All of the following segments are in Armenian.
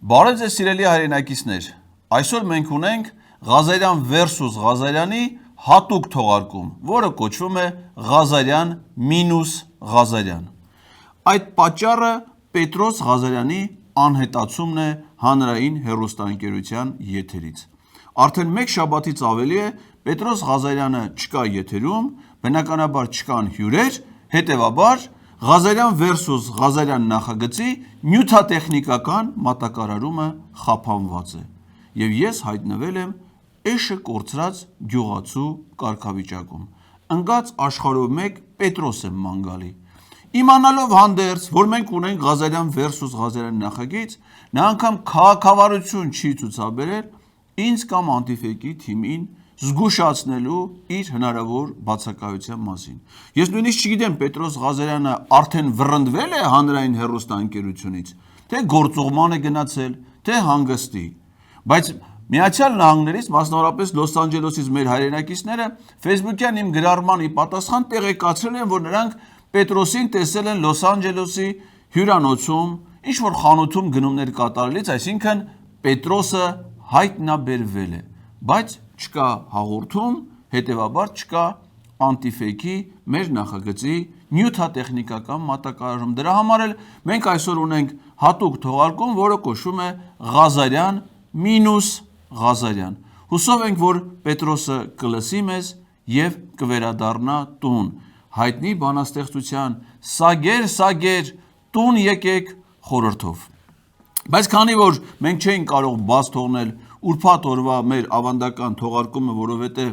Բարև ձեզ սիրելի հայրենակիցներ, այսօր մենք ունենք Ղազարյան versus Ղազարյանի հատուկ թողարկում, որը կոչվում է Ղազարյան մինուս Ղազարյան։ Այդ պատճառը Պետրոս Ղազարյանի անհետացումն է հանրային հեռուստաընկերության եթերից։ Արդեն մեկ շաբաթից ավելի է Պետրոս Ղազարյանը չկա եթերում, բնականաբար չկան հյուրեր, հետևաբար Ղազարյան versus Ղազարյան նախագծի նյութատեխնիկական մատակարարումը խափանված է, և ես հայտնվել եմ էշը կորցրած գյուղացու կարգավիճակում, ընկած աշխարհով մեկ Պետրոս եմ ման գալի։ Իմանալով հանդերձ, որ մենք ունենք Ղազարյան versus Ղազարյան նախագիծ, նա անգամ քաղաքավարություն չի ցուցաբերել ինձ կամ Անտիֆեկի թիմին զգուշացնելու իր հնարավոր բացակայության մասին։ Ես նույնիսկ չգիտեմ Պետրոս Ղազարյանը արդեն վռնդվել է հանրային հեռուստաընկերությունից, թե գործուղման է գնացել, թե հանգստի, բայց Միացյալ Նահանգներից, մասնավորապես Լոս Անջելեսից մեր հայրենակիցները Facebook-յան իմ գրառման ի պատասխան տեղեկացրել են, որ նրանք Պետրոսին տեսել են Լոս Անջելեսի հյուրանոցում, ինչ-որ խանութում գնումներ կատարելիս, այսինքն Պետրոսը հայտնաբերվել է, բայց չկա հաղորդում, հետևաբար չկա Անտիֆեկի մեր նախագծի նյութատեխնիկական մատակարարում։ Դրա համար էլ մենք այսօր ունենք հատուկ թողարկում, որը կոչվում է Ղազարյան մինուս Ղազարյան։ Հուսով ենք, որ Պետրոսը կլսի մեզ և կվերադառնա տուն, հայտնի բանաստեղծության «Սագեր, տուն եկեք» խորհրդով։ Բայց քանի որ մենք չէինք կարող բաց թողնել ուրբաթ օրվա մեր ավանդական թողարկումը, որովհետև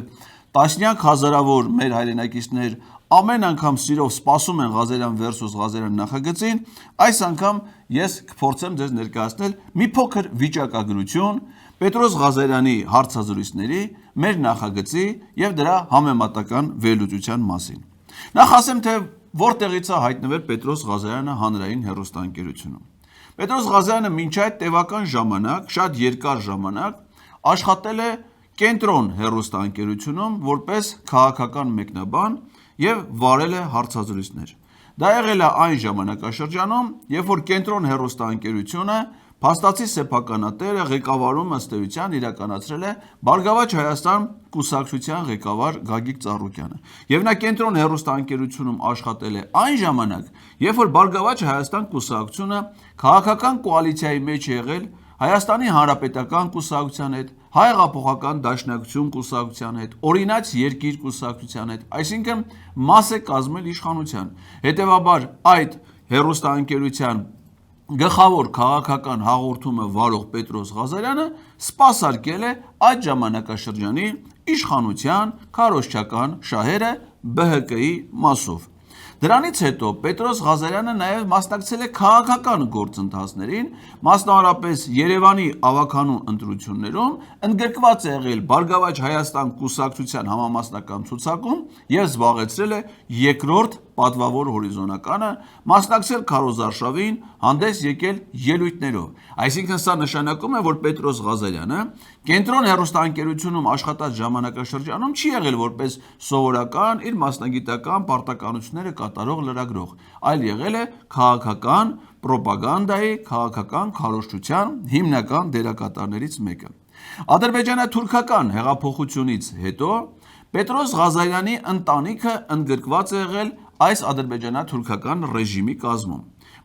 տասնյակ հազարավոր մեր հայրենակիցներ ամեն անգամ սիրով սպասում են Ղազարյան versus Ղազարյան նախագծին, այս անգամ ես կփորձեմ ձեզ ներկայացնել մի փոքր վիճակագրություն Պետրոս Ղազարյանի հարցազրույցների, մեր նախագծի և դրա համեմատական վերլուծության մասին։ Նախ ասեմ, թե որտեղից է հայտնվել Պետրոս Ղազարյանը հանրային հեռուստաընկերությունում։ Պետրոս Ղազարյանը մինչ այդ տևական ժամանակ, շատ երկար ժամանակ աշխատել է Կենտրոն հեռուստաընկերությունում որպես քաղաքական մեկնաբան և վարել է հարցազրույցներ։ Դա եղել է այն ժամանակաշրջանում, երբ որ Կենտրոն հեռուստաընկերությունը փաստացի սեփականատերը ղեկավարում ըստ էության իրականացրել է Բարգավաճ Հայաստան կուսակցության ղեկավար Գագիկ Ծառուկյանը։ Եվ նա Կենտրոն հեռուստաընկերությունում աշխատել է այն ժամանակ, երբ որ Բարգավաճ Հայաստան կուսակցությունը քաղաքական կոալիցիայի մեջ է եղել Հայաստանի Հանրապետական կուսակցության հետ, Հայ-հեղափոխական դաշնակցություն կուսակցության հետ, Օրինաց երկիր կուսակցության հետ, այսինքն մաս է կազմել իշխանության։ Հետևաբար այդ հեռուստաընկերության գլխավոր քաղաքական հաղորդումը վարող Պետրոս Ղազարյանը սպասարկել է այդ ժամանակաշրջանի իշխանության քարոզչական շահերը ԲՀԿ-ի մասով։ Դրանից հետո Պետրոս Ղազարյանը նաև մասնակցել է քաղաքական գործընթացներին, մասնավորապես Երևանի ավագանու ընտրություններում, ընդգրկված է եղել Բարգավաճ Հայաստան կուսակցության համամասնական ցուցակում և զբաղեցրել է երկրորդ պատվավոր հորիզոնականը, մասնակցել քարոզարշավին, հանդես եկել ելույթներով։ Այսինքն սա նշանակում է, որ Պետրոս Ղազարյանը Կենտրոն հեռուստաընկերությունում աշխատած ժամանակաշրջանում չի եղել որպես սովորական իր մասնագիտական պարտականությունները կատարող լրագրող, այլ եղել է քաղաքական պրոպագանդայի, քաղաքական քարոզչության հիմնական դերակատարներից մեկը։ Ադրբեջանա-թուրքական հեղափոխությունից հետո Պետրոս Ղազարյանի ընտանիքը ընդգրկված է եղել այս ադրբեջանա-թուրքական ռեժիմի կազմում։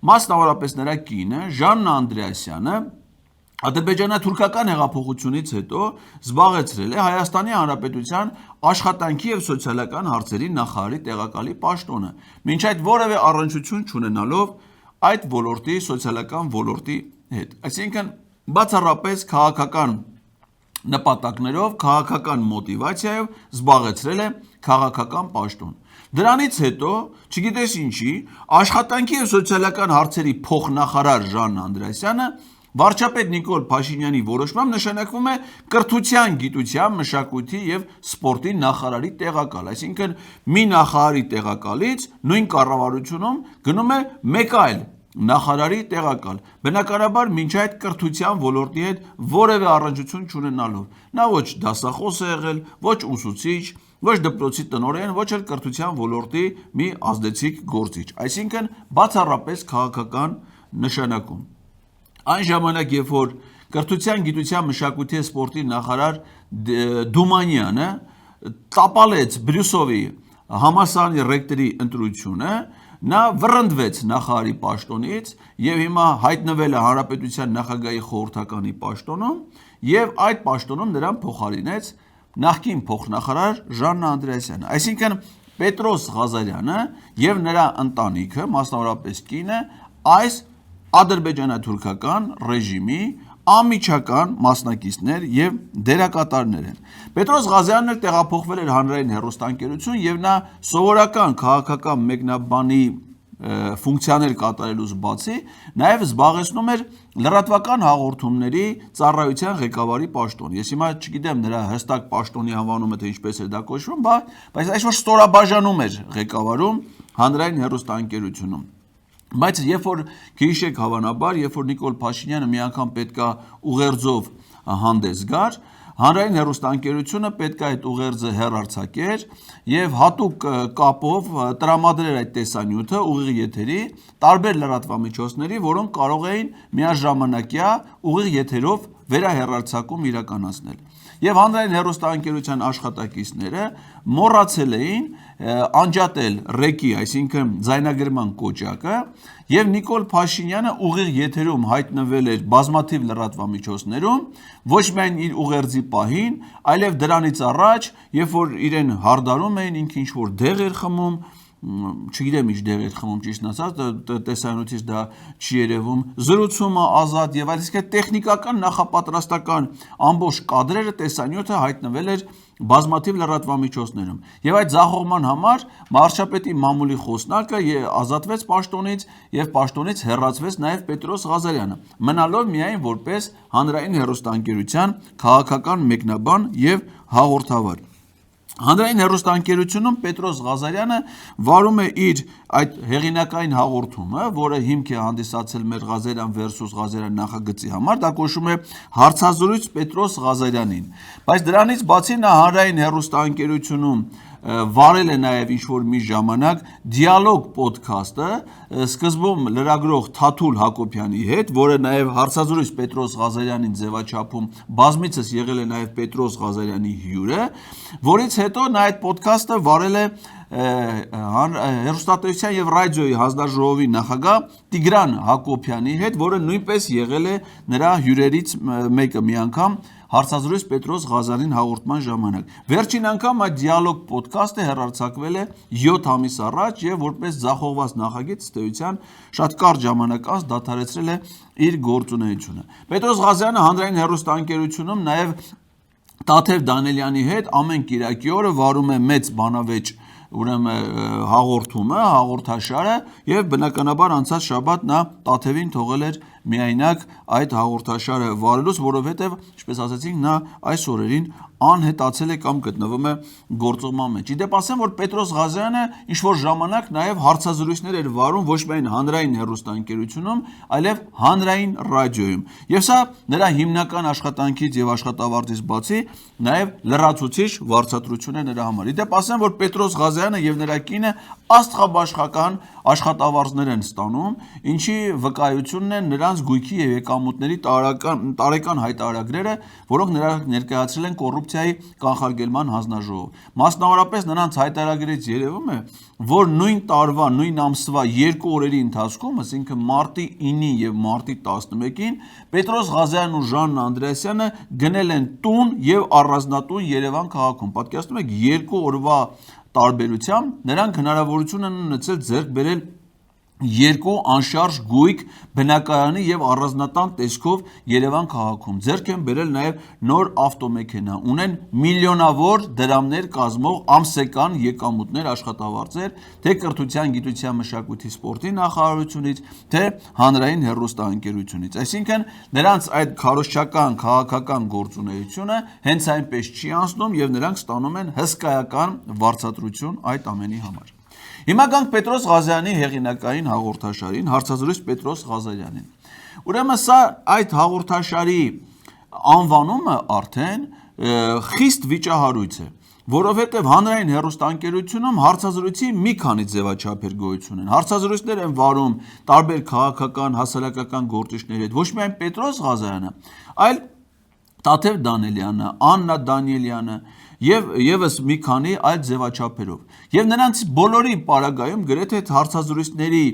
Մասնավորապես նրա կինը Ժաննա Անդրեասյանը ադրբեջանա-թուրքական հեղափոխությունից հետո զբաղեցրել է Հայաստանի Հանրապետության աշխատանքի և սոցիալական հարցերի նախարարի տեղակալի պաշտոնը, մինչ այդ որևէ առնչություն չունենալով այդ ոլորտի սոցիալական ոլորտի հետ։ Այսինքն բացառապես քաղաքական նպատակներով, քաղաքական մոտիվացիայով զբաղեցրել է քաղաքական պաշտոն։ Դրանից հետո, չգիտես ինչի, աշխատանքի և սոցիալական հարցերի փոխնախարար Ժաննա Անդրեասյանը վարչապետ Նիկոլ Փաշինյանի որոշմամբ նշանակվում է կրթության, գիտության, մշակույթի և սպորտի նախարարի տեղակալ, այսինքն մի նախարարի տեղակալից նույն կառավարությունում գնում է մեկ այլ նախարարի տեղակալ, բնականաբար մինչ այդ կրթության ոլորտի հետ որևէ առնչություն չունենալով։ Նա ոչ դասախոս է եղել, ոչ ուսուցիչ, ոչ դպրոցի տնօրեն, ոչ էլ կրթության ոլորտի մի ազդեցիկ գործիչ, այսինքն բացառապես քաղաքական նշանակում։ Այն ժամանակ, երբ որ կրթության, գիտության, մշակույթի և սպորտի նախարար Դումանյանը տապալեց Բրյուսովի համալսարանի ռեկտորի ընտրությունը, նա վռնդվեց նախարարի պաշտոնից և հիմա հայտնվել է Հանրապետության նախագահի խորհրդականի պաշտոնում և այդ պաշտոնում նրան փոխարինեց նախկին փոխնախարար Ժաննա Անդրեասյանը։ Այսինքն Պետրոս Ղազարյանը և նրա ընտանիքը, մասնավորապես կինը, այս ադրբեջանա-թուրքական ռեժիմի անմիջական մասնակիցներ և դերակատարներ են։ Պետրոս Ղազարյանն տեղափոխվել էր հանրային հեռուստաընկերություն և նա սովորական քաղաքական մեկնաբանի ֆունկցիաներ կատարելուց բացի նաև զբաղեցնում էր լրատվական հաղորդումների ծառայության ղեկավարի պաշտոն։ Ես հիմա չգիտեմ նրա հստակ պաշտոնի անվանումը թե ինչպես է դա կոչվում, բայց այսօր ստորաբաժանում էր ղեկավարում հանրային հեռուստաընկերությունում։ Բայց երբ որ գիշեք հավանաբար, երբ որ Նիկոլ Փաշինյանը մի անգամ պետքա ուղերձով հանդես գար, հանրային հեռուստաընկերությունը պետք է այդ ուղերձը հեռարձակեր և հատուկ կապով տրամադրեր այդ տեսանյութը ուղիղ եթերի տարբեր լրատվամիջոցների, որոնք կարող էին միաժամանակյա ուղիղ եթերով վերահեռարձակում իրականացնել։ Եվ հանրային հեռուստաընկերության աշխատակիցները մոռացել էին անջատել ռեկի, այսինքն ձայնագրման կոճակը, և Նիկոլ Փաշինյանը ուղիղ եթերում հայտնվել էր բազմաթիվ լրատվամիջոցներում, ոչ միայն իր ուղերձի պահին, այլև դրանից առաջ, երբ որ իրեն հարդարում էին, ինքը ինչ-որ դեղ էր խմում, չգիտեմ ինչ դեղ էր խմում, ճիշտն ասած, տեսանյութից դա չի երևում, զրուցումը ազատ և այլն, այսինքն տեխնիկական նախապատրաստական ամբողջ կադրերը, տեսանյութը հայտնվել էր բազմաթիվ լրատվամիջոցներում։ Եվ այդ ձախողման համար վարչապետի մամուլի խոսնակը ազատվեց պաշտոնից և պաշտոնից հեռացվեց նաև Պետրոս Ղազարյանը, մնալով միայն որպես հանրային հեռուստաընկերության քաղաքական մեկնաբան և հաղորդավար։ Հանրային հեռուստաընկերությունում Պետրոս Ղազարյանը վարում է իր այդ հեղինակային հաղորդումը, որը հիմք է հանդիսացել մեր Ղազարյան versus Ղազարյան նախագծի համար, դա կոչվում է հարցազրույց Պետրոս Ղազարյանին։ Բայց դրանից բացի նա հանրային հեռուստաընկերությունում վարել է նաև ինչ-որ մի ժամանակ Դիալոգ պոդքասթը, սկզբում լրագրող Թաթուլ Հակոբյանի հետ, որը նաև հարցազրույց Պետրոս Ղազարյանին ձևաչափում բազմիցս եղել է նաև Պետրոս Ղազարյանի հյուրը, որից հետո նա այդ պոդքասթը վարել է Հեռուստատեսության և ռադիոյի հանձնաժողովի նախագահ Տիգրան Հակոբյանի հետ, որը նույնպես եղել է նրա հյուրերից մեկը մի անգամ հարցազրույց Պետրոս Ղազարյանին հաղորդման ժամանակ։ Վերջին անգամ այդ Դիալոգ պոդքասթը հեռարձակվել է 7 ամիս առաջ և որպես ձախողված նախագիծ ըստ էության շատ կարճ ժամանակ անց դադարեցրել է իր գործունեությունը։ Պետրոս Ղազարյանը հանրային հեռուստաընկերությունում նաև Տաթև Դանիելյանի հետ ամեն կիրակի օրը վարում է մեծ բանավեճ հաղորդումը, հաղորդաշարը և բնականաբար անցած շաբաթ նա Տաթևին թողել էր միայնակ այդ հաղորդաշարը վարելուց, որովհետև, ինչպես ասացինք, նա այս օրերին անհետացել է կամ գտնվում է գործուղման մեջ։ Իդեպ ասեմ, որ Պետրոս Ղազարյանը ինչ-որ ժամանակ նաև հարցազրույցներ էր վարում ոչ միայն հանրային հեռուստաընկերությունում, այլև հանրային ռադիոյում։ Եվ սա նրա հիմնական աշխատանքից և աշխատավարձից բացի նաև լրացուցիչ վարձատրություն է նրա համար։ Իդեպ ասեմ, որ Պետրոս Ղազարյանը և նրա կինը աստղաբաշխական աշխատավարձներ են ստանում, ինչի վկայությունն են նրանց գույքի և եկամուտների տարեկան հայտարարագրերը, որոնք նրանք ներկայացրել են կոռուպցիայի կանխարգելման հանձնաժողով։ Մասնավորապես նրանց հայտարարագրից երևում է, որ նույն տարվա, նույն ամսվա 2 օրերի ընթացքում, այսինքն մարտի 9-ին և մարտի 11-ին, Պետրոս Ղազարյանն ու Ժաննա Անդրեասյանը գնել են տուն և առանձնատուն Երևան քաղաքում։ Պատկերացնում եք, 2 օրվա տարբերությամբ նրանք հնարավորություն են ունեցել ձեռք բերել 2 անշարժ գույք բնակարանի և առանձնատան տեսքով Երևան քաղաքում, ձեռք են բերել նաև նոր ավտոմեքենա, ունեն միլիոնավոր դրամներ կազմող ամսական եկամուտներ, աշխատավարձեր, թե կրթության, գիտության, մշակույթի, սպորտի նախարարությունից, թե հանրային հեռուստաընկերությունից։ Այսինքն նրանց այդ քարոզչական քաղաքական գործունեությունը հենց այնպես չի անցնում և նրանք ստանում են հսկայական վարձատրություն այդ ամենի համար։ Հիմա գանք Պետրոս Ղազարյանի հեղինակային հաղորդաշարին, հարցազրույց Պետրոս Ղազարյանին։ Ուրեմն սա այդ հաղորդաշարի անվանումը արդեն խիստ վիճահարույց է, Որովհետև հանրային հեռուստաընկերությունում հարցազրույցի մի քանի ձևաչափեր գոյություն են։ Հարցազրույցներ են վարում տարբեր քաղաքական, հասարակական գործիչների հետ, ոչ միայն Պետրոս Ղազարյանը, այլ Տաթև Դանիելյանը, Աննա Դանիելյանը եւ եւս մի քանի այլ ձևաչափերով։ Եվ նրանց բոլորի պարագայում գրեթե հարցազրույցների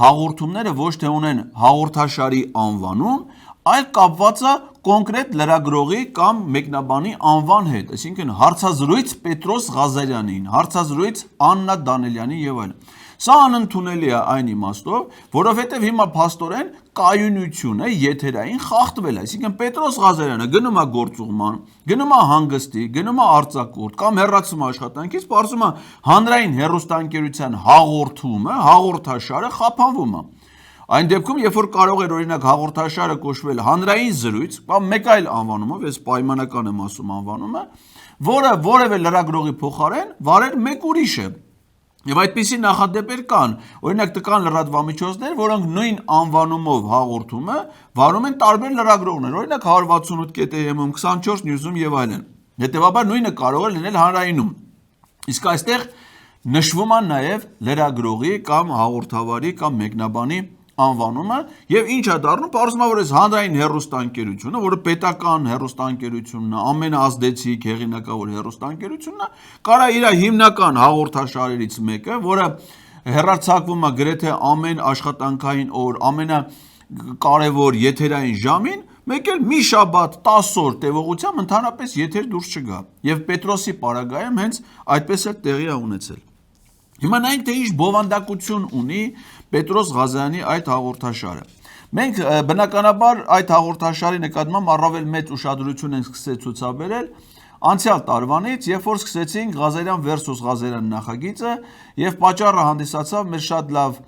հաղորդումները ոչ թե ունեն հաղորդաշարի անվանում, այլ կապված է կոնկրետ լրագրողի կամ մեկնաբանի անվան հետ, այսինքն հարցազրույց Պետրոս Ղազարյանին, հարցազրույց Աննա Դանիելյանին եւ այլն։ Սա անընդունելի է այն իմաստով, որովհետև հիմա փաստորեն կայունությունը եթերային խախտվել է, այսինքն Պետրոս Ղազարյանը գնում է գործուղման, գնում է հանգստի, գնում է արձակուրդ կամ հեռացում աշխատանքից, պարզում է հանրային հեռուստաընկերության հաղորդումը, հաղորդաշարը խափանվում է։ Այն դեպքում, երբ որ կարող էր օրինակ հաղորդաշարը կոչվել հանրային զրույց, կամ մեկ այլ անվանումով, ես պայմանական եմ ասում անվանումը, որը որևէ լրագրողի փոխարեն վարել մեկ ուրիշը։ Եվ այդպիսի նախադեպեր կան, օրինակ տկան լրատվամիջոցներ, որոնք նույն անվանումով հաղորդումը վարում են տարբեր լրագրողներ, օրինակ 168.am-ում, 24 News-ում եւ այլն։ Հետևաբար նույնը կարող է լինել հանրայինում։ Իսկ այստեղ նշվում է նաեւ լրագրողի կամ հաղորդավարի կամ մեկնաբանի անվանումը եւ ինչ է դառնում, բարձրացնում որ այս հանրային հեռուստաընկերությունը, որը պետական հեռուստաընկերությունն է, ամենազդեցիկ հեղինակավոր հեռուստաընկերությունն է, կարա իր հիմնական հաղորդաշարերից մեկը, որը հեռարձակվում է գրեթե ամեն աշխատանքային օր, ամենակարևոր եթերային ժամին, մեկ էլ մի շաբաթ 10 օր տևողությամբ ընդհանրապես եթեր դուրս չգա։ Եվ Պետրոսի պարագայում հենց այդպես էլ տեղի է ունեցել։ Հիմա նայենք թե ինչ բովանդակություն ունի Պետրոս Ղազարյանի այդ հաղորդաշարը։ Մենք բնականաբար այդ հաղորդաշարի նկատմամբ առավել մեծ ուշադրություն ենք սկսել ցուցաբերել անցյալ տարվանից, երբ որ սկսեցինք Ղազարյան versus Ղազարյան նախագիծը եւ պատճառը հանդիսացավ մեր շատ լավ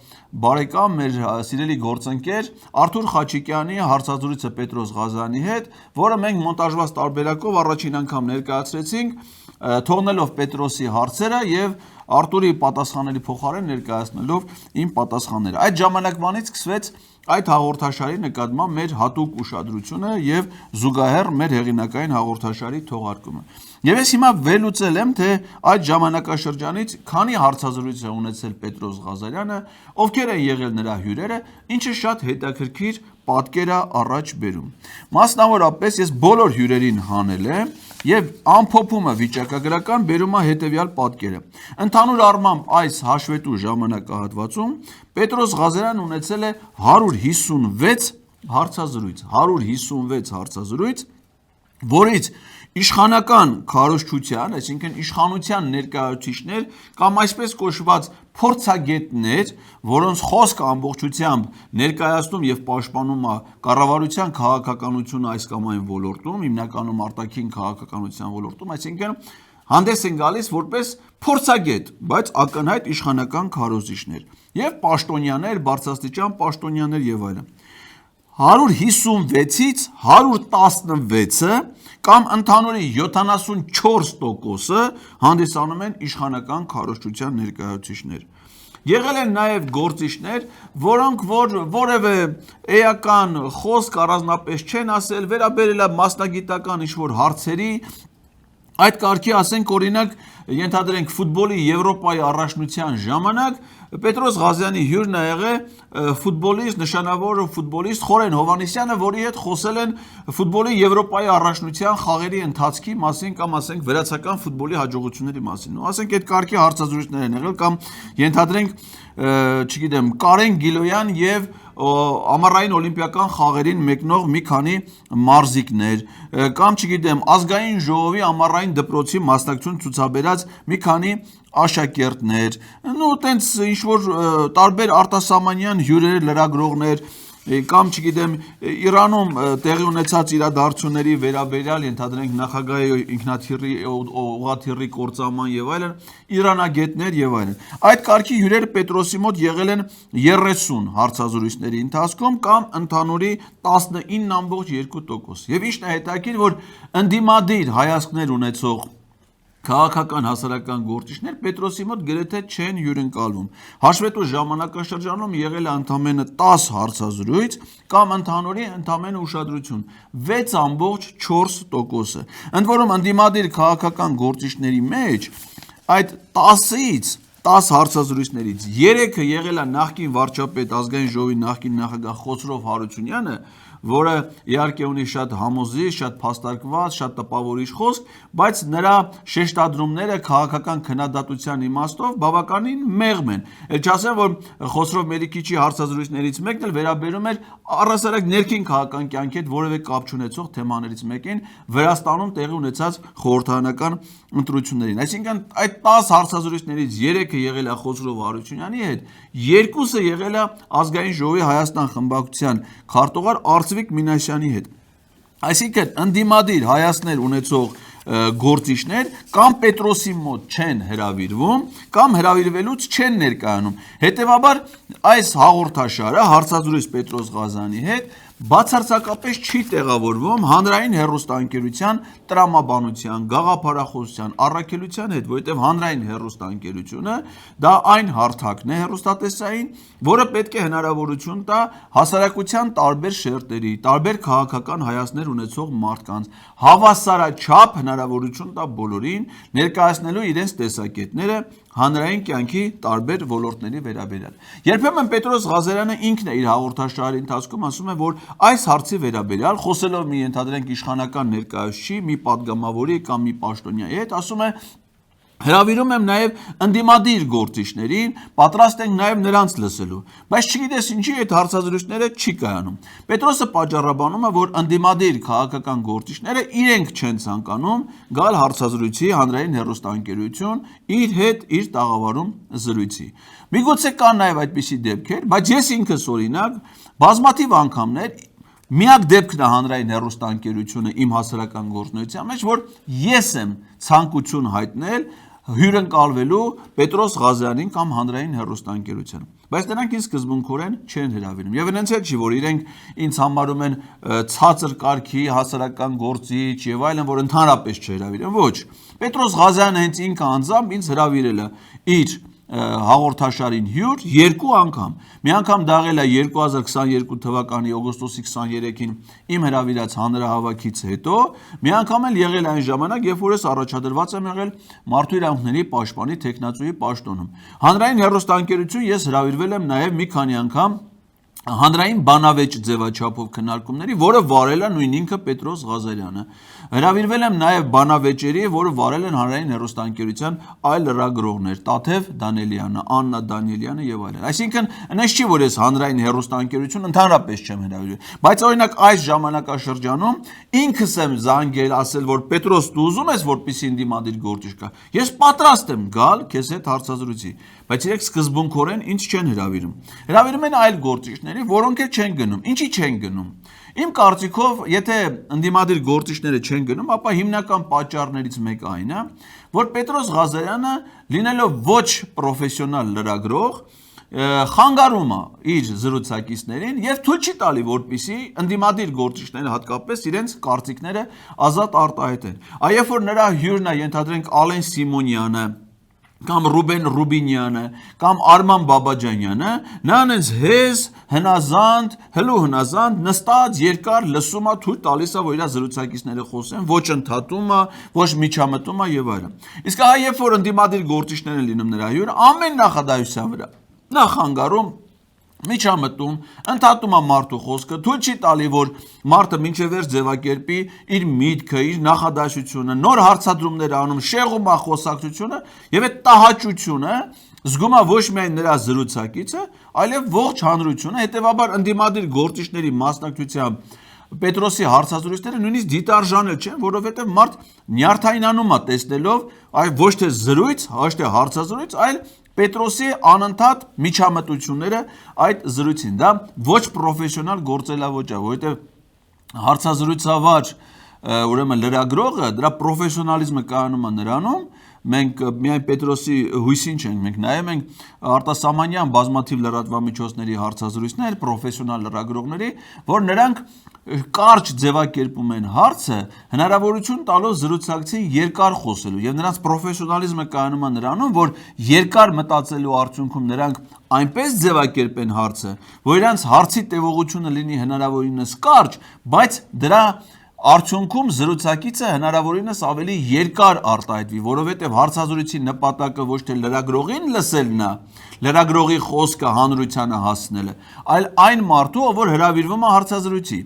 բարեկամ, մեր սիրելի գործընկեր Արթուր Խաչիկյանի հարցազրույցը Պետրոս Ղազարյանի հետ, որը մենք մոնտաժված տարբերակով առաջին անգամ ներկայացրեցինք, թողնելով Պետրոսի հարցերը եւ Արտուրի պատասխանների փոխարեն ներկայացնելով իմ պատասխանները։ Այդ ժամանակվանից սկսվեց այդ հաղորդաշարի նկատմամբ մեր հատուկ ուշադրությունը եւ զուգահեռ մեր հեղինակային հաղորդաշարի թողարկումը։ Եվ ես հիմա վերլուծել եմ, թե այդ ժամանակաշրջանից քանի հարցազրույց է ունեցել Պետրոս Ղազարյանը, ովքեր են եղել նրա հյուրերը, ինչը շատ հետաքրքիր պատկեր է առաջ բերում։ Մասնավորապես ես բոլոր հյուրերին հանել եմ եւ ամփոփումը վիճակագրական բերում է հետեւյալ պատկերը։ Ընդհանուր առմամբ այս հաշվետու ժամանակահատվածում Պետրոս Ղազարյանն ունեցել է 156 հարցազրույց, որից իշխանական քարոզչության, այսինքն իշխանության ներկայացուցիչներ կամ այսպես կոչված փորձագետներ, որոնց խոսքը ամբողջությամբ ներկայացնում եւ պաշտպանում է կառավարության քաղաքականությունը այս կամ այն ոլորտում, հիմնականում արտաքին քաղաքականության ոլորտում, այսինքն հանդես են գալիս որպես փորձագետ, բայց ակնհայտ իշխանական քարոզիչներ եւ պաշտոնյաներ, բարձրաստիճան պաշտոնյաներ եւ այլն։ 156-ից 116-ը կամ ընդհանուրի 74%-ը հանդիսանում են իշխանական քարոզչության ներկայացուցիչներ։ Եղել են նաև գործիչներ, որոնք որևէ էական խոսք առանձնապես չեն ասել, վերաբերել է մասնագիտական ինչ-որ հարցերի, այդ կարգի ասենք օրինակ ենթադրենք ֆուտբոլի Եվրոպայի առաջնության ժամանակ Պետրոս Ղազարյանի հյուրն է եղել ֆուտբոլիստ, նշանավոր ֆուտբոլիստ Խորեն Հովհաննիսյանը, որի հետ խոսել են ֆուտբոլի Եվրոպայի առաջնության խաղերի ընթացքի մասին կամ ասենք վերացական ֆուտբոլի հաջողությունների մասին։ Ու ասենք այդ կարգի հարցազրույցներ են եղել կամ ենթադրենք, չգիտեմ, Կարեն Գիլոյան եւ ամառային օլիմպիական խաղերին մեկնող մի քանի մարզիկներ կամ չգիտեմ ազգային ժողովի ամառային դպրոցի մասնակցություն ցուցաբերած մի քանի աշակերտներ, նո տենց ինչ որ տարբեր արտասահմանյան հյուրեր, լրագրողներ կամ չգիտեմ Իրանում տեղի ունեցած իրադարձությունների վերաբերյալ ենթադրենք նախագահի ինքնաթիռի օղաթիռի կործանման եւ այլն, իրանագետներ եւ այլն։ Այդ կարգի հյուրերը Պետրոսի մոտ եղել են 30 հարցազրույցների ընթացքում կամ ընդհանուրի 19.2%։ Եվ ինչն է հետաքրքիր, որ ընդդիմադիր հայացքներ ունեցող քաղաքական հասարակական գործիչներ Պետրոսի մոտ գրեթե չեն հյուրընկալվում։ Հաշվետու ժամանակաշրջանում եղել է ընդամենը 10 հարցազրույց կամ ընդհանուրի ընդամենը ուշադրություն 6.4%-ը։ Ընդ որում ընդդիմադիր քաղաքական գործիչների մեջ այդ 10-ից 10 հարցազրույցներից 3-ը եղել է նախկին վարչապետ Ազգային ժողովի նախկին նախագահ Խոսրով Հարությունյանը, որը իհարկե ունի շատ համոզիչ, շատ փաստարկված, շատ տպավորիչ խոսք, բայց նրա շեշտադրումները քաղաքական քննադատության իմաստով բավականին մեղմ են։ Էլ չասեմ, որ Խոսրով Մելիքիչի հարցազրույցներից մեկն էլ վերաբերում էր առհասարակ ներքին քաղաքական կյանքի հետ որևէ կապ չունեցող թեմաներից մեկին Վրաստանում տեղի ունեցած խորհրդարանական ընտրություններին։ Այսինքն այդ 10 հարցազրույցներից 3-ը եղել է Խոսրով Հարությունյանի հետ, 2-ը եղել է Ազգային ժողովի Հայաստան խմբակցության քարտուղար Արծվիկ Մինասյանի հետ։ Այսինքն ընդդիմադիր հայացքներ ունեցող գործիչներ կամ Պետրոսի մոտ չեն հրավիրվում, կամ հրավիրվելուց չեն ներկայանում։ Հետևաբար այս հաղորդաշարը հարցազրույց Պետրոս Ղազարյանի հետ բացարձակապես չի տեղավորվում հանրային հեռուստաընկերության տրամաբանության, գաղափարախոսության, առաքելության հետ, որովհետև հանրային հեռուստաընկերությունը դա այն հարթակն է հեռուստատեսային, որը պետք է հնարավորություն տա հասարակության տարբեր շերտերի, տարբեր քաղաքական հայացքներ ունեցող մարդկանց հավասարաչափ հնարավորություն տա բոլորին ներկայացնելու իրենց տեսակետները հանրային կյանքի տարբեր ոլորտների վերաբերյալ։ Երբեմն Պետրոս Ղազարյանը ինքն է իր հաղորդաշարի ընթացքում ասում է, որ այս հարցի վերաբերյալ խոսելով մի ենթադրենք իշխանական ներկայացուցիչի, մի падգամավորի կամ մի պաշտոնյայի հետ, ասում է հրավիրում եմ նաև ընդդիմադիր գործիչներին, պատրաստ ենք նաև նրանց լսելու, բայց չգիտես ինչի այդ հարցազրույցները չի կայանում։ Պետրոսը պատճառաբանում է, որ ընդդիմադիր քաղաքական գործիչները իրենք չեն ցանկանում գալ հարցազրույցի հանրային հեռուստաընկերություն իր հետ իր տաղավարում զրույցի։ Միգուցե կան նաև այդպիսի դեպքեր, բայց ես ինքս օրինակ բազմաթիվ անգամներ միակ դեպքն է հանրային հեռուստաընկերությունը իմ հասարակական գործունեության մեջ, որ ես եմ ցանկություն հայտնել հյուրընկալվելու Պետրոս Ղազարյանին կամ հանրային հեռուստաընկերությանը, բայց նրանք ինձ սկզբունքորեն չեն հրավիրում։ Եվ այնց էլ չի, որ իրենք ինձ համարում են ցածր կարգի հասարակական գործիչ եւ այլն, որ ընդհանրապես չհրավիրեն։ Ոչ, Պետրոս Ղազարյանը հենց ինքը անձամբ ինձ հրավիրել է իր հաղորդաշարին հյուր 2 անգամ։ Մի անգամ դա եղել է 2022 թվականի օգոստոսի 23-ին իմ հրավիրած հանրահավաքից հետո, մի անգամ էլ եղել այն ժամանակ, երբ որ ես առաջադրված եմ եղել Մարդու իրավունքների պաշտպանի թեկնածուի պաշտոնում։ Հանրային հեռուստաընկերություն ես հրավիրվել եմ նաև մի քանի անգամ հանրային բանավեճ ձևաչափով քննարկումների, որը վարել է նույն ինքը Պետրոս Ղազարյանը։ Հրավիրվել եմ նաև բանավեճերի, որը վարել են հանրային հեռուստաընկերության այլ լրագրողներ՝ Տաթև Դանիելյանը, Աննա Դանիելյանը եւ այլն։ Այսինքն, այնպես չի, որ ես հանրային հեռուստաընկերություն ընդհանրապես չեմ հրավիրվել, բայց օրինակ այս ժամանակաշրջանում ինքս եմ զանգել, ասել, որ Պետրոս դու ուզում ես, որպեսզի ընդդիմադիր գործիչ կա։ Ես պատրաստ եմ գալ քեզ հետ հարցազրույցի, բայց իրենք սկզբունքորեն ինձ չեն հրավիրում։ Հրավիրում են այլ գործիչների, որոնք էլ չեն գնում։ Ինչի չեն գնում։ Իմ կարծիքով, եթե ընդդիմադիր գործիչները չեն գնում, ապա հիմնական պատճառներից մեկը այն է, որ Պետրոս Ղազարյանը, լինելով ոչ պրոֆեսիոնալ լրագրող, խանգարում է իր զրուցակիցներին եւ թույլ չի տալի, որպեսզի ընդդիմադիր գործիչները հատկապես իրենց կարծիքները ազատ արտահայտեն։ Այբ որ նրա հյուրն է, ենթադրենք Ալեն Սիմոնյանը, կամ Ռուբեն Ռուբինյանը, կամ Արման Բաբաջանյանը, նրան ինձ հեզ, հնազանդ, նստած երկար լսում է, թույլ տալիս է, որ իր զրուցակիցները խոսեն, ոչ ընդհատում է, ոչ միջամտում է եւ այլն։ Իսկ երբ որ ընդդիմադիր գործիչներ են լինում նրա հյուրը, ամեն նախադասության վրա նա խանգարում, միջամտում, ընդհատում է մարդու խոսքը, թույլ չի տալի, որ մարդը մինչև վերջ ձևակերպի իր միտքը, իր նախադասությունը, նոր հարցադրումներ անում, շեղում է խոսակցությունը եւ այդ տհաճությունը զգում է ոչ միայն նրա զրուցակիցը, այլև ողջ հանրությունը, հետեւաբար ընդդիմադիր գործիչների մասնակցությամբ Պետրոսի հարցազրույցները նույնիսկ դիտարժանել չեն, որովհետև մարդ նյարդայնանում է տեսնելով ոչ թե զրույց, ոչ թե հարցազրույց, այլ Պետրոսի անընդհատ միջամտությունները այդ զրույցին։ Դա ոչ պրոֆեսիոնալ գործելավոճ է, որովհետև հարցազրույցավար ուրեմն լրագրողը դրա պրոֆեսիոնալիզմը կայանում է նրանում, մենք միայն Պետրոսի հույսին չենք մենք նայում ենք արտասահմանյան բազմաթիվ լրատվամիջոցների հարցազրույցներ, պրոֆեսիոնալ լրագրողների, որ նրանք կարճ ձևակերպում են հարցը, հնարավորություն տալով զրուցակցին երկար խոսելու եւ նրանց պրոֆեսիոնալիզմը կայանում է նրանում, որ երկար մտածելու արդյունքում նրանք այնպես ձևակերպեն հարցը, որ իրանց հարցի տևողությունը լինի հնարավորինս կարճ, բայց դրա արդյունքում զրուցակիցը հնարավորինս ավելի երկար արտահայտվի, որովհետև հարցազրույցի նպատակը ոչ թե լրագրողին լսելն է, լրագրողի խոսքը հանրությանը հասնելը, այլ այն մարդու, որ հրավիրվում է հարցազրույցի։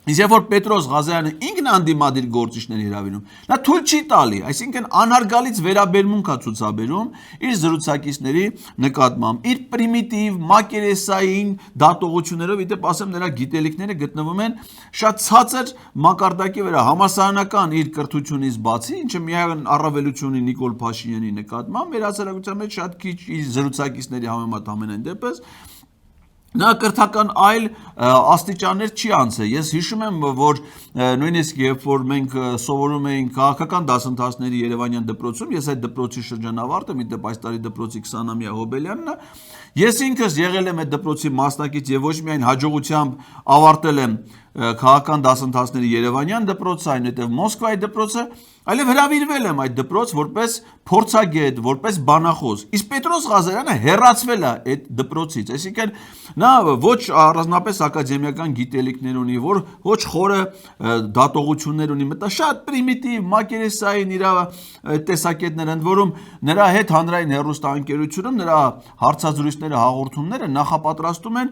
Իսկ երբ որ Պետրոս Ղազարյանը ինքն անդիմադիր գործիչների հրավիրում, նա թույլ չի տալի, այսինքն անհարգալից վերաբերմունք է ցուցաբերում իր զրուցակիցների նկատմամբ, իր պրիմիտիվ, մակերեսային դատողություններով, իդեպ ասեմ, նրա գիտելիքները գտնվում են շատ ցածր մակարդակի վրա, համասարանական իր կրթությունից բացի, ինչը միայն առավելություն ունի Նիկոլ Փաշինյանի նկատմամբ, մեր հասարակության մեջ շատ քիչ իր զրուցակիցների համեմատ ամենայն դեպս նա կրթական այլ աստիճաններ չի անցել։ Ես հիշում եմ, որ նույնիսկ երբ որ մենք սովորում էինք քաղաքական դասընթացների Երևանյան դպրոցում, ես այդ դպրոցի շրջանավարտ եմ, իդեպ այս տարի դպրոցի 20-ամյա հոբելյանն է, ես ինքս եղել եմ այդ դպրոցի մասնակից եւ ոչ միայն հաջողությամբ ավարտել եմ քաղաքական դասընթացների Երևանյան դպրոցը, այնուհետև Մոսկվայի դպրոցը, այլև հրավիրվել եմ այդ դպրոց որպես փորձագետ, որպես բանախոս։ Իսկ Պետրոս Ղազարյանը հեռացվել է այդ դպրոցից, այսինքն նա ոչ առանձնապես ակադեմիական գիտելիքներ ունի, ոչ խորը դատողություններ ունի, մտա շատ պրիմիտիվ, մակերեսային իր տեսակետներ, ընդ որում նրա հետ հանրային հեռուստաընկերությունում նրա հարցազրույցները, հաղորդումները նախապատրաստում են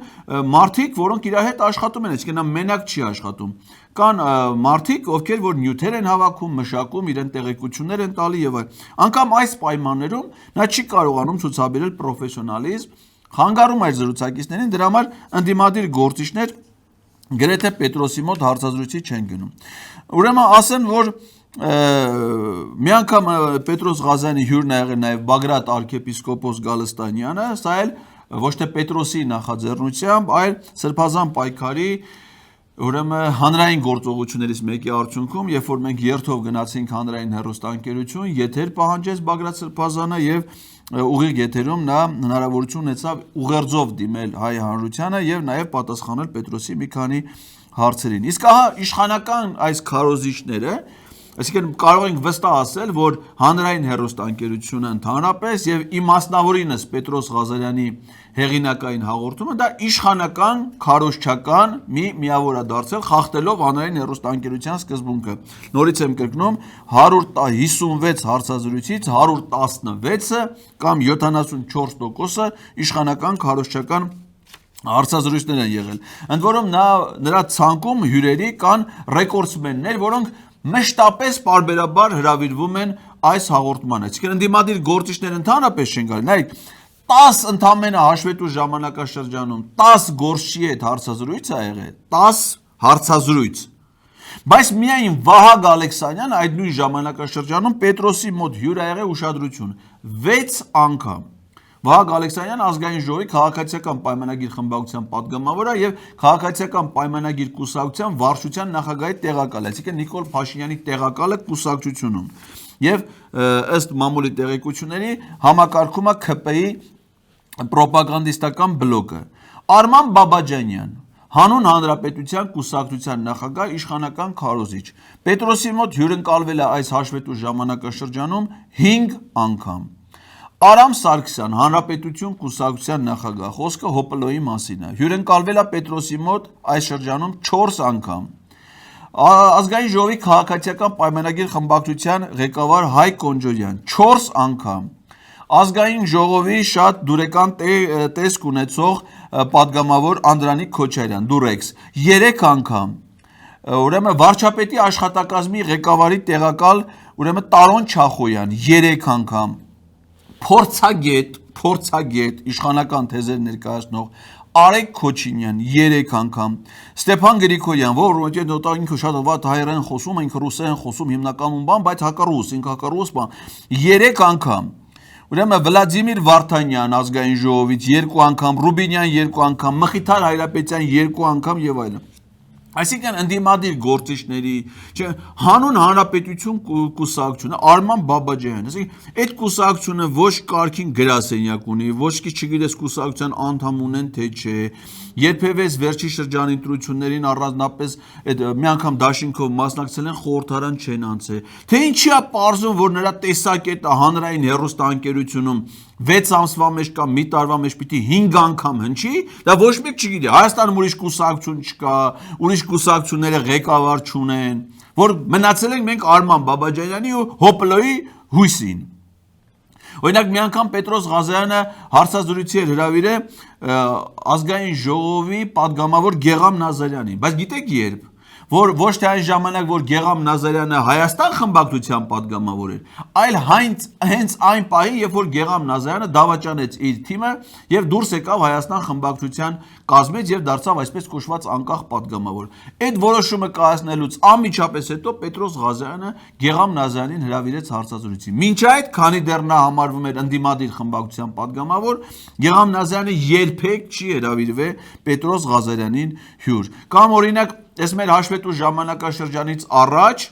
մարդիկ, որոնք իր հետ աշխատում են, այսինքն նա մենակ չի աշխատում։ Կան մարդիկ, ովքեր որ նյութեր են հավաքում, մշակում, իրեն տեղեկություններ են տալի եւ այլն։ Անկամ այս պայմաններում նա չի կարողանում ցուցաբերել պրոֆեսիոնալիզմ, խանգարում այդ զրուցակիցներին, դրա համար ընդդիմադիր գործիչներ գրեթե Պետրոսի մոտ հարցազրույցի չեն գնում։ Ուրեմն ասեմ, որ մի անգամ Պետրոս Ղազարյանի հյուրն ա եղել նաեւ Բագրատ arczepiskopos Գալստանյանը, սա էլ ոչ թե Պետրոսի նախաձեռնությամբ, այլ Սրբազան պայքարի ուրեմն հանրային գործողություններից մեկի արդյունքում, երբ որ մենք երթով գնացինք հանրային հեռուստաընկերություն, եթեր պահանջեց Բագրատ Սրբազանը եւ ուղիղ եթերում նա հնարավորություն ունեցավ ուղերձով դիմել հայ հանրությանը եւ նաեւ պատասխանել Պետրոսի մի քանի հարցերին։ Իսկ ահա իշխանական այս քարոզիչները, այսինքն կարող ենք վստահ ասել, որ հանրային հեռուստաընկերությունը ընդհանրապես եւ իմասնավորինս Պետրոս Ղազարյանի հեղինակային հաղորդումը դա իշխանական քարոզչական մի միավոր է դարձել, խախտելով հանրային հեռուստաընկերության սկզբունքը։ Նորից եմ կրկնում, 156 հարցազրույցից 116-ը կամ 74%-ը իշխանական քարոզչական հարցազրույցներ են եղել։ Ընդ որում նրա ցանկում հյուրերի կան ռեկորդսմեններ, որոնք մշտապես պարբերաբար հրավիրվում են այս հաղորդմանը։ Այսինքն ընդդիմադիր գործիչներ ընդհանրապես չեն գալի։ Նայեք, 10 ընդամենը հաշվետու ժամանակաշրջանում 10 գործչի հետ հարցազրույց ա եղել, 10 հարցազրույց։ Բայց միայն Վահագ Ալեքսանյանը այդ նույն ժամանակաշրջանում Պետրոսի մոտ հյուր ա եղել ուշադրություն 6 անգամ։ Վահագ Ալեքսանյանը ազգային ժողովի քաղաքացիական պայմանագիր խմբակցության падգամավոր է եւ քաղաքացիական պայմանագիր կուսակցության վարչության նախագահի տեղակալ է, այսինքն Նիկոլ Փաշինյանի տեղակալը կուսակցությունում։ Եվ ըստ մամուլի տեղեկությունների համակարգում է ՔՊ-ի պրոպագանդիստական բլոկը։ Արման Բաբաջանյան, Հանուն Հանրապետության կուսակցության նախագահ, իշխանական քարոզիչ։ Պետրոսի մոտ հյուրընկալվել է այս հաշվետու ժամանակաշրջանում 5 անգամ։ Արամ Սարգսյան, Հանրապետություն կուսակցության նախագահ, խոսքը Հոպլոյի մասին է, հյուրընկալվել է Պետրոսի մոտ այս շրջանում 4 անգամ։ Ազգային ժողովի քաղաքացիական պայմանագիր խմբակցության ղեկավար Հայկ Կոնջորյան 4 անգամ։ Ազգային ժողովի շատ դուրեկան տեսք ունեցող падգամավոր Անդրանիկ Քոչարյան, Դուրեքս 3 անգամ։ Ուրեմն վարչապետի աշխատակազմի ղեկավարի տեղակալ ուրեմն Տարոն Չախոյան 3 անգամ։ Փորձագետ, իշխանական թեզեր ներկայացնող Արեգ Քոչինյան 3 անգամ, Ստեփան Գրիգորյան, որ ինքը շատ վատ հայերեն խոսում, ինքը ռուսերեն խոսում հիմնականում բան, բայց հակառուս, ինքը հակառուս բան, 3 անգամ։ Ուրեմն Վլադիմիր Վարդանյան ազգային ժողովից 2 անգամ, Ռուբինյան 2 անգամ, Մխիթար Հայրապետյան 2 անգամ եւ այլն։ Այսինքն ընդդիմադիր գործիչների, հանուն հանրապետություն կուսակցությունը, Արման Բաբաջանյան, այսինքն այդ կուսակցությունը ոչ կարգին գրասենյակ ունի, ոչ չգիտես կուսակցության անդամ ունեն թե չէ, երբևէ վերջի շրջանի ընտրություններին առանձնապես մի անգամ դաշինքով մասնակցել են խորհրդարան չեն անցել, թե ինչի է պարզում, որ նրա տեսակետը հանրային հեռուստաընկերությունում 6 ամսվա մեջ կամ մի տարվա մեջ պիտի 5 անգամ հնչի, դա ոչ մեկ չգիտի, Հայաստանում ուրիշ կուսակցություն չկա, ուրիշ կուսակցությունները ղեկավար չունեն, որ մնացել ենք մենք Արման Բաբաջանյանի ու Հոպլոյի հույսին։ Օրինակ մի անգամ Պետրոս Ղազարյանը հարցազրույցի էր հրավիրել ազգային ժողովի падգամավոր Գեգամ Նազարյանին, բայց գիտեք երբ, որ ոչ թե այն ժամանակ, որ Գեգամ Նազարյանը Հայաստան խմբակցության падգամավոր էր, այլ հենց այն պահին, երբ որ Գեգամ Նազարյանը դավաճանեց իր թիմը եւ դուրս եկավ Հայաստան խմբակցության կազմից եւ դարձավ այսպես կոչված անկախ падգամավոր։ Այդ որոշումը կայացնելուց անմիջապես հետո Պետրոս Ղազարյանը Գեգամ Նազարյանին հրավիրեց հարցազրույցի։ Մինչ այդ, քանի դեռ նա համարվում էր ընդդիմադիր խմբակցության падգամավոր, Գեգամ Նազարյանը երբեք չի հրավիրվել Պետրոս Ղազարյանին հյուր։ Կամ օրինակ Այս մեր հաշվետու ժամանակաշրջանից առաջ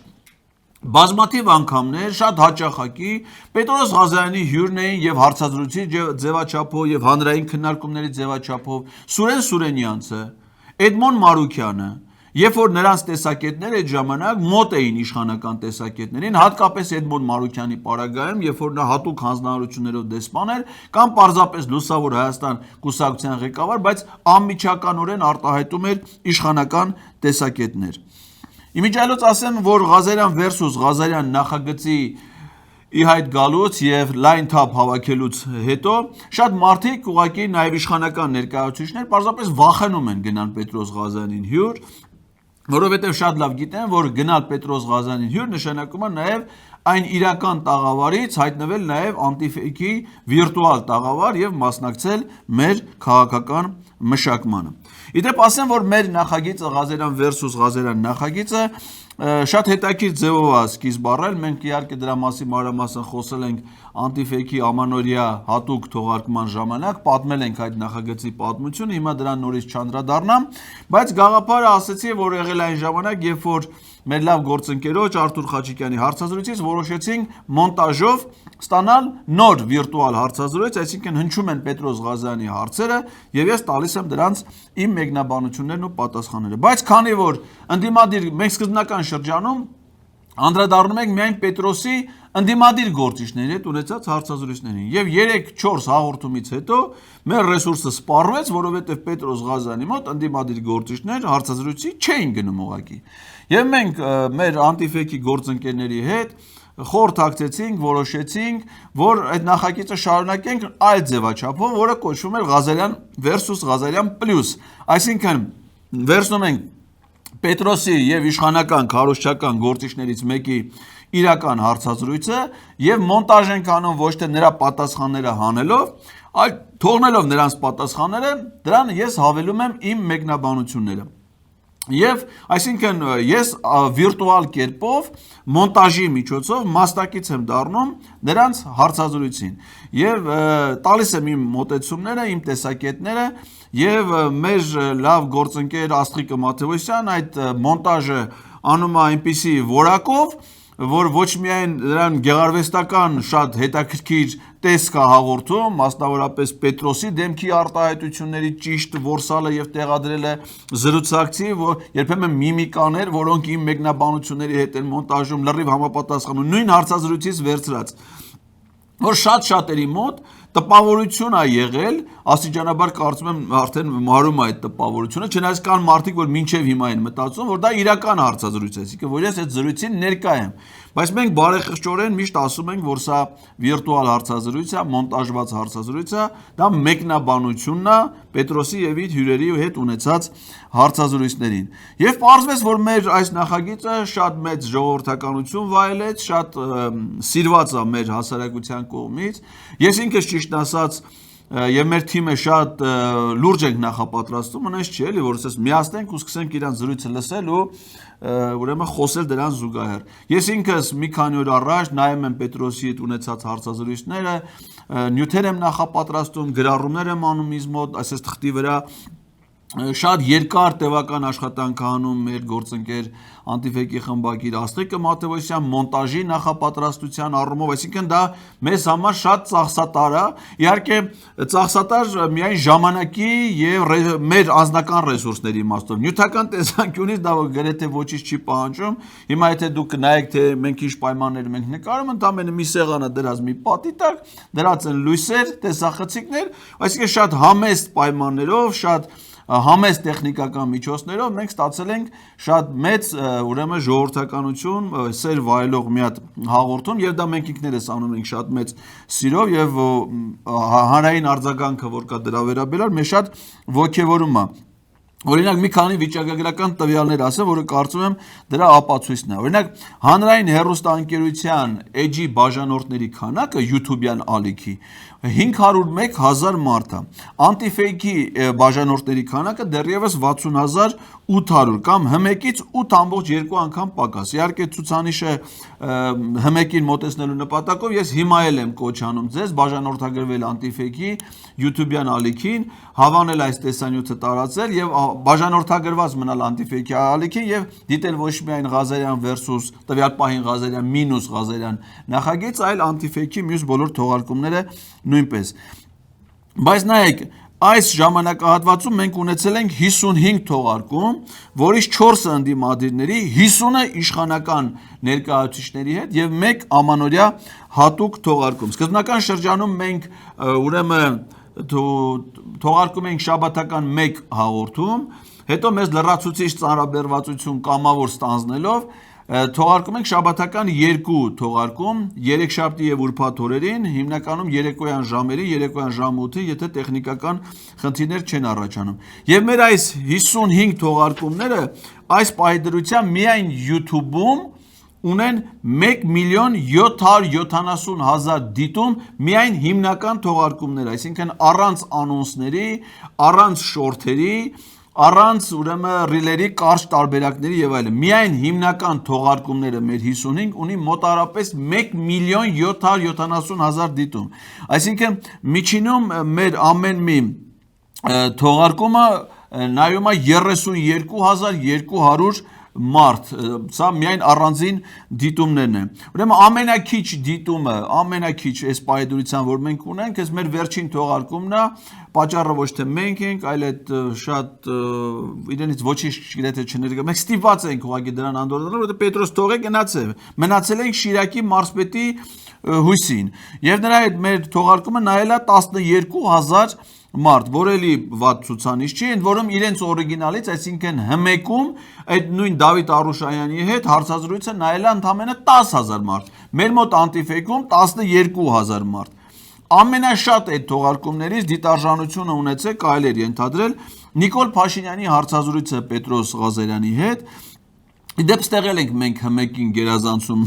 բազմաթիվ անգամներ շատ հաճախակի Պետրոս Ղազարյանի հյուրն էին եւ հարցազրույցի ձևաչափով եւ հանրային քննարկումների ձևաչափով Սուրեն Սուրենյանցը, Էդմոն Մարուքյանը, երբ որ նրանց տեսակետները այդ ժամանակ մոտ էին իշխանական տեսակետներին, հատկապես Էդմոն Մարուքյանի պարագայում, երբ որ նա հատուկ հանձնարարություններով դեսպան էր կամ պարզապես լուսավոր Հայաստան կուսակցության ղեկավար, բայց անմիջականորեն արտահայտում էր իշխանական տեսակետներ։ Իմիջիայլոց ասեմ, որ Ղազարյան versus Ղազարյան նախագծի ի հայտ գալուց եւ լայն թափ հավաքելուց հետո շատ մարդիկ ուղղակի նաեւ իշխանական ներկայացուցիչներ պարզապես վախենում են գնալ Պետրոս Ղազարյանին հյուր, որովհետեւ շատ լավ գիտեն, որ գնալ Պետրոս Ղազարյանին հյուր նշանակում է նաեւ այն իրական տաղավարից հայտնվել նաեւ անտիֆեյքի վիրտուալ տաղավար եւ մասնակցել մեր քաղաքական մշակմանը։ Իդեպ ասեմ, որ մեր նախագիծը Ղազարյան versus Ղազարյան նախագիծը շատ հետաքրքիր ձևով է սկիզբ առել, մենք իհարկե դրա մասին մանրամասն խոսել ենք անտիֆեյքի ամանորյա հատուկ թողարկման ժամանակ, պատմել ենք այդ նախագծի պատմությունը, հիմա դրան նորից չանդրադառնամ, բայց գաղափարը ասացի, որ եղել այն ժամանակ, երբ որ մեր լավ գործընկերոջ Արթուր Խաչիկյանի հարցազրույցից որոշեցինք մոնտաժով ստանալ նոր վիրտուալ հարցազրույց, այսինքն հնչում են Պետրոս Ղազարյանի հարցերը եւ ես տալիս եմ դրանց իմ մեկնաբանություններն ու պատասխանները։ Բայց քանի որ ընդդիմադիր մենք սկզբնական շրջանում անդրադառնում ենք միայն Պետրոսի ընդդիմադիր գործիչների հետ ունեցած հարցազրույցներին եւ 3-4 հաղորդումից հետո մեր ռեսուրսը սպառվեց, որովհետեւ Պետրոս Ղազարյանի մոտ ընդդիմադիր գործիչներ հարցազրույցի չէին գնում ուղղակի։ Եվ մենք մեր անտիֆեյքի գործընկերների հետ խորհրդակցեցինք, որոշեցինք, որ այդ նախագիծը շարունակենք այլ ձևաչափով, որը կոչվում է Ղազարյան versus Ղազարյան plus, այսինքն վերցնում ենք Պետրոսի եւ իշխանական քարոզչական գործիչներից մեկի իրական հարցազրույցը եւ մոնտաժ ենք անում ոչ թե նրա պատասխանները հանելով, այլ թողնելով նրանց պատասխանները, դրան ես հավելում եմ իմ մեկնաբանությունները։ Եվ այսինքն ես վիրտուալ կերպով մոնտաժի միջոցով մասնակից եմ դառնում նրանց հարցազրույցին եւ տալիս եմ իմ մոտեցումները, իմ տեսակետները եւ մեր լավ գործընկեր Աստղիկ Մաթեոսյան այդ մոնտաժը անում է այնպիսի որակով, որ ոչ միայն նրան գեղարվեստական շատ հետաքրքիր տեսք է հաղորդում, մասնավորապես Պետրոսի դեմքի արտահայտությունների ճիշտ որսալը եւ տեղադրելը զրուցակցի, որ երբեմն միմիկաներ, որոնք իմ մեկնաբանությունների հետ են մոնտաժում լրիվ համապատասխանում, նույն հարցազրույցից վերցրած, որ շատ-շատերի մոտ տպավորություն է եղել, աստիճանաբար կարծում եմ արդեն մարում է այդ տպավորությունը, չնայած կան մարդիկ, որ մինչև հիմա են մտածում, որ դա իրական հարցազրույց է, այսինքն որ ես այդ զրույցին ներկա եմ, բայց մենք բարեխղճորեն միշտ ասում ենք, որ սա վիրտուալ հարցազրույց է, մոնտաժված հարցազրույց է, դա մեկնաբանությունն է Պետրոսի եւ իր հյուրերի հետ ունեցած հարցազրույցներին։ Եվ պարզվեց, որ մեր այս նախագիծը շատ մեծ ժողովրդականություն վայելեց, շատ սիրված է մեր հասարակության կողմից։ Ես ինքս ճիշտ ասած եւ մեր թիմը շատ լուրջ ենք նախապատրաստում, այնպես չի էլի, որ ասես միացնենք ու սկսենք իրան զրույցը լսել ու ուրեմն խոսել դրան զուգահեռ։ Ես ինքս մի քանի օր առաջ նայում եմ Պետրոսի հետ ունեցած հարցազրույցները, նյութեր եմ նախապատրաստում, գրառումներ եմ անում ինձ մոտ, այսպես թղթի վրա Շատ երկար տևական աշխատանք անում մեր գործընկեր Անտիֆեկի խմբագիր Աստղիկը Մաթեոսյան մոնտաժի նախապատրաստության առումով, այսինքն դա մեզ համար շատ ծախսատար է, իհարկե ծախսատար միայն ժամանակի եւ մեր անձնական ռեսուրսների իմաստով։ Նյութական տեսանկյունից դա գրեթե ոչինչ չի պահանջում։ Հիմա եթե դուք նայեք թե մենք ինչ պայմաններ մենք նկարում, ընդամենը մի սեղանը դրած մի պատի տակ, դրած են լույսեր, տեսախցիկներ, այսինքն շատ համեստ պայմաններով, շատ համեստ տեխնիկական միջոցներով մենք ստացել ենք շատ մեծ ուրեմն ժողովրդականություն, սեր վայելող մի հատ հաղորդում եւ դա մենք ինքներս անում ենք շատ մեծ սիրով եւ հանրային արձագանքը, որ կա դրա վերաբերյալ, մեզ շատ ոգևորում է։ Օրինակ մի քանի վիճակագրական տվյալներ ասեմ, որը կարծում եմ դրա ապացույցն է։ Օրինակ հանրային հեռուստաընկերության էջի բաժանորդների քանակը YouTube-յան ալիքի 501,000 մարդ է։ Անտիֆեյքի բաժանորդների քանակը դեռևս 60,800 կամ հմեկից 8,2 անգամ պակաս։ Իհարկե ցուցանիշը հմեկին մոտեցնելու նպատակով ես հիմա էլ եմ կոչ անում ձեզ բաժանորդագրվել Անտիֆեյքի YouTube-յան ալիքին, հավանել այս տեսանյութը տարածել եւ բաժանորդագրված մնալ Անտիֆեյքի ալիքին եւ դիտել ոչ միայն Ղազարյան versus տվյալ պահին Ղազարյան մինուս Ղազարյան նախագիծ, այլ Անտիֆեյքի մյուս բոլոր թողարկումները նույնպես։ Բայց նայեք, այս ժամանակահատվածում մենք ունեցել ենք 55 թողարկում, որից 4-ը ընդդիմադիրների, 50-ը իշխանական ներկայացուցիչների հետ եւ 1 ամանորյա հատուկ թողարկում։ Սկզբնական շրջանում մենք ուրեմն թողարկում ենք շաբաթական 1 հաղորդում, հետո մեզ լրացուցիչ ծանրաբեռվածություն կամավոր ստանձնելով թողարկում ենք շաբաթական 2 թողարկում, երեքշաբթի եւ ուրբաթ օրերին, հիմնականում երեկոյան ժամերի, երեկոյան ժամ 8-ին, եթե տեխնիկական խնդիրներ չեն առաջանում։ Եվ մեր այս 55 թողարկումները այս պահի դրությամբ միայն YouTube-ում ունեն 1,770,000 դիտում միայն հիմնական թողարկումներ, այսինքն առանց անոնսների, առանց շորթերի, առանց ուրեմն ռիլերի կարճ տարբերակների եւ այլն։ Միայն հիմնական թողարկումները մեր 55 ունի մոտարապես 1,770,000 դիտում։ Այսինքն միջինում մեր ամեն մի թողարկումը նայում է 32,200 մարդ, սա միայն առանձին դիտումներն են։ Ուրեմն ամենակիչ դիտումը, ամենակիչ այս պայդրության, որ մենք ունենք, այս մեր վերջին թողարկումն է, պատճառը ոչ թե մենք ենք, այլ այդ շատ իրենից ոչինչ գրեթե չներգա։ Մենք ստիպված ենք ուղղակի դրան անդրադառնալ, որովհետեւ Պետրոս Թողե գնացել։ Մնացել ենք Շիրակի մարզպետի հույսին։ Եվ նրա այդ մեր թողարկումը նայել է 12,000 մարդ, որ էլի վատ ցուցանիշ չի, ընդ որում իրենց օրիգինալից, այսինքն հմեկում այդ նույն Դավիթ Արուշայանի հետ հարցազրույցը նայել է ընդամենը 10,000 մարդ։ Մեր մոտ Անտիֆեյքում 12,000 մարդ։ Ամենաշատ այդ թողարկումներից դիտարժանությունը ունեցել կարելի է ենթադրել Նիկոլ Փաշինյանի հարցազրույցը Պետրոս Ղազարյանի հետ։ Իդեպ ստեղել ենք մենք հմեկին գերազանցում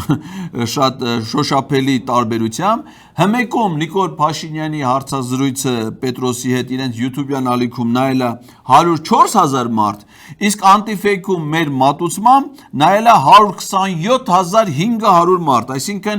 շատ շոշափելի տարբերությամբ։ Հմեկում Նիկոլ Փաշինյանի հարցազրույցը Պետրոսի հետ իրենց YouTube-յան ալիքում նայել է 104,000 մարդ, իսկ Անտիֆեյքում մեր մատուցմամբ նայել է 127,500 մարդ, այսինքն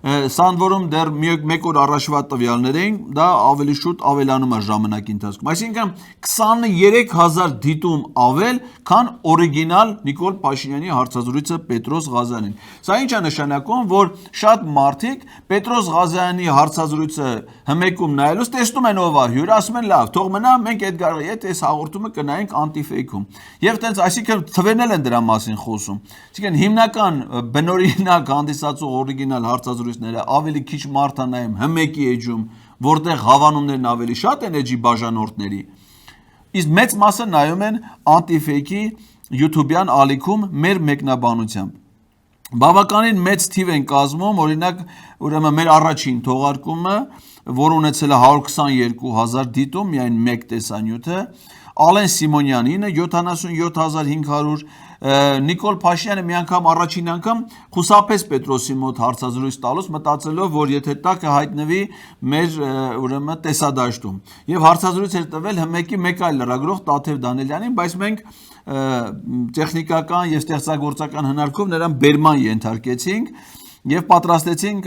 Սանդվորում դեռ մեկ օր առաջվա տվյալներ էին, դա ավելի շուտ ավելանում է ժամանակի ընթացքում։ Այսինքն 23,000 դիտում ավել, քան օրիգինալ Նիկոլ Փաշինյանի հարցազրույցը Պետրոս Ղազարյանին։ Սա ինչ է նշանակում, որ շատ մարդիկ Պետրոս Ղազարյանի հարցազրույցը հմեկում նայելուց տեսնում են ով է հյուրը, ասում են լավ, թող մնա, մենք Էդգարի հետ այս հաղորդումը կնայենք Անտիֆեյքում։ Եվ տենց, այսինքն թվերն են դրա մասին խոսում։ Այսինքն հիմնական բնօրինակ հանդիսացող օրիգինալ հարցազրույցները ավելի քիչ մարդ է նայում հմեկի էջում, որտեղ հավանումներն ավելի շատ են էջի բաժանորդների, իսկ մեծ մասը նայում են Անտիֆեյքի YouTube-յան ալիքում մեր մեկնաբանությամբ։ Բավականին մեծ թիվ են կազմում, օրինակ, ուրեմն մեր առաջին թողարկումը, որ ունեցել է 122,000 դիտում, միայն մեկ տեսանյութը, Ալեն Սիմոնյանինը 77,500, Նիկոլ Փաշինյանը մի անգամ առաջին անգամ խուսափեց Պետրոսի մոտ հարցազրույց տալուց, մտածելով, որ եթե տա կհայտնվի մեր ուրեմն տեսադաշտում։ Եվ հարցազրույց էր տվել հմեկի մեկ այլ լրագրող Տաթև Դանելյանին, բայց մենք տեխնիկական եւ ստեղծագործական հնարքով նրան բերման ենթարկեցինք եւ պատրաստեցինք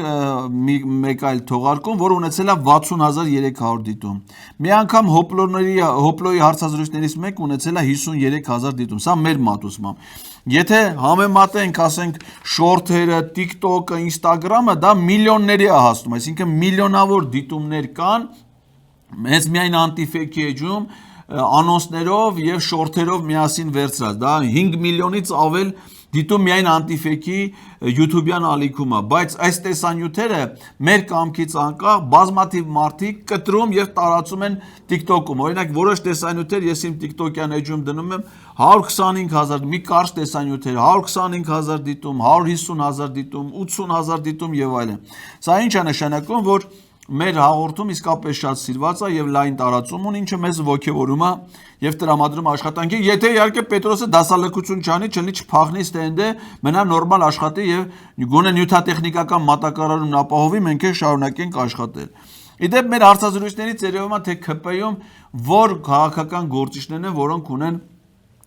մեկ այլ թողարկում, որը ունեցել է 60300 դիտում։ Մի անգամ հոպլոյի հարցազրույցներից մեկ ունեցել է 53000 դիտում։ Սա մեր մատուցմամբ։ Եթե համեմատենք, ասենք, շորթերը, TikTok-ը, Instagram-ը, դա միլիոնների է հասնում, այսինքն միլիոնավոր դիտումներ կան, հենց միայն անտիֆեքի էջում անոնսներով եւ շորթերով միասին վերցրած, դա 5 միլիոնից ավել դիտում միայն անտիֆեքի YouTube-յան ալիքում է, բայց այս տեսանյութերը մեր կամքից անկախ բազմաթիվ մարդիկ կտրում եւ տարածում են TikTok-ում։ Օրինակ, որոշ տեսանյութեր ես իմ TikTok-յան էջում դնում եմ 125000, մի կարճ տեսանյութեր, 125000 դիտում, 150000 դիտում, 80000 դիտում եւ այլն։ Սա ինչ է նշանակում, որ մեր հաղորդում իսկապես շատ սիրված է եւ լայն տարածում ունի, ինչը մեզ ոգևորում է եւ տրամադրում աշխատանքի, եթե իհարկե Պետրոսը դասալքություն չանի, չփախնի ստենդը, մնա նորմալ աշխատի եւ գոնե նյութատեխնիկական մատակարարումն ապահովի, մենք էլ շարունակենք աշխատել։ Իդեպ մեր հարցազրույցներից երևում է, թե ՔՊ-ում որ քաղաքական գործիչներն են, որոնք ունեն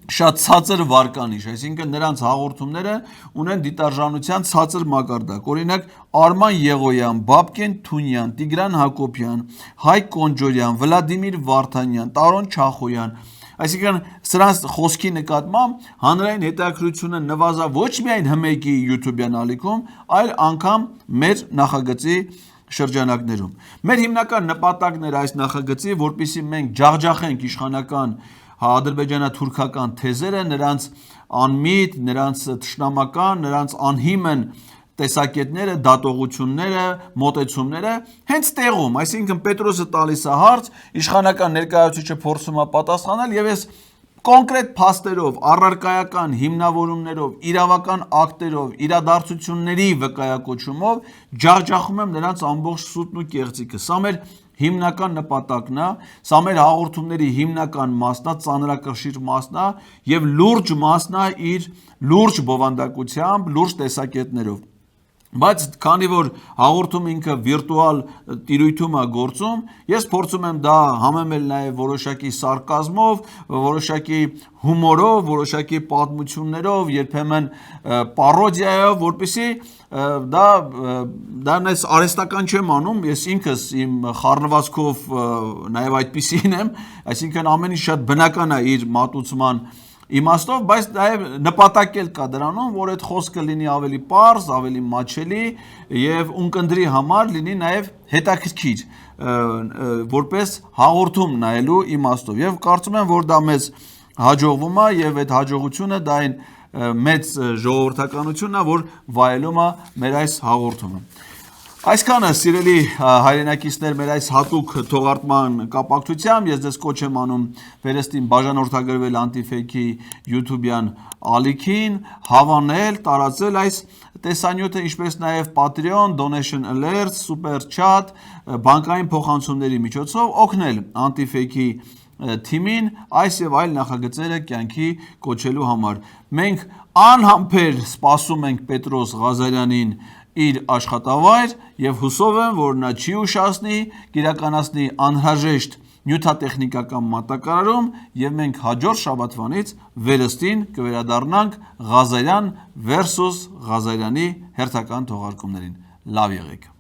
շատ ցածր վարկանիշ, այսինքն նրանց հաղորդումները ունեն դիտարժանության ցածր մակարդակ։ Օրինակ Արման Եղոյան, Բաբկեն Թունյան, Տիգրան Հակոբյան, Հայկ Կոնջորյան, Վլադիմիր Վարդանյան, Տարոն Չախոյան, այսինքն սրանց խոսքի նկատմամբ հանրային հետաքրքրությունը նվազա ոչ միայն ՀՄԵԿ-ի YouTube-յան ալիքում, այլ անգամ մեր նախագծի շրջանակներում։ Մեր հիմնական նպատակն էր այս նախագծի, որպեսզի մենք ջախջախենք իշխանական ադրբեջանա-թուրքական թեզերը, նրանց անմիտ, նրանց թշնամական, նրանց անհիմն տեսակետները, դատողությունները, մոտեցումները հենց տեղում, այսինքն Պետրոսը տալիս է հարց, իշխանական ներկայացուցիչը փորձում է պատասխանել եւ ես կոնկրետ փաստերով, առարկայական հիմնավորումներով, իրավական ակտերով, իրադարձությունների վկայակոչումով ջախջախում եմ նրանց ամբողջ սուտն ու կեղծիքը։ Սա մեր հիմնական նպատակն է, սա մեր հաղորդումների հիմնական մասն է, ծանրակշիռ մասն է եւ լուրջ մասն է իր լուրջ բովանդակությամբ, լուրջ տեսակետներով։ Բայց քանի որ հաղորդում ինքը վիրտուալ տիրույթում է գործում, ես փորձում եմ դա համեմել նաև որոշակի սարկազմով, որոշակի հումորով, որոշակի պատմություններով, երբեմն պարոդիայով, որպեսզի դա նես արհեստական չեմ անում, ես ինքս իմ խառնվածքով նաև այդպիսին եմ, այսինքն ամեն ինչ շատ բնական է իր մատուցման իմաստով, բայց նաև նպատակ էլ կա դրանում, որ այդ խոսքը լինի ավելի պարզ, ավելի մատչելի եւ ունկնդրի համար լինի նաև հետաքրքիր, որպես հաղորդում նայելու իմաստով։ Եվ կարծում եմ, որ դա մեզ հաջողվում է եւ այդ հաջողությունը դա այն մեծ ժողովրդականությունն է, որ վայելում է մեր այս հաղորդումը։ Այսքանը սիրելի հայրենակիցներ մեր այս հատուկ թողարկման կապակցությամբ ես ձեզ կոչ եմ անում վերստին բաժանորդագրվել Antifake-ի YouTube-յան ալիքին, հավանել, տարածել այս տեսանյութը, ինչպես նաև Patreon, Donation Alerts, Super Chat, բանկային փոխանցումների միջոցով օգնել Antifake-ի թիմին այս եւ այլ նախագծերը կյանքի կոչելու համար։ Մենք անհամբեր սպասում ենք Պետրոս Ղազարյանին իր աշխատավայր եւ հուսով եմ, որ նա չի ուշացնի, կիրականացնի անհրաժեշտ նյութատեխնիկական մատակարարում եւ մենք հաջորդ շաբաթվանից վերստին կվերադառնանք Ղազարյան versus Ղազարյանի հերթական թողարկումներին։ Լավ եղեք։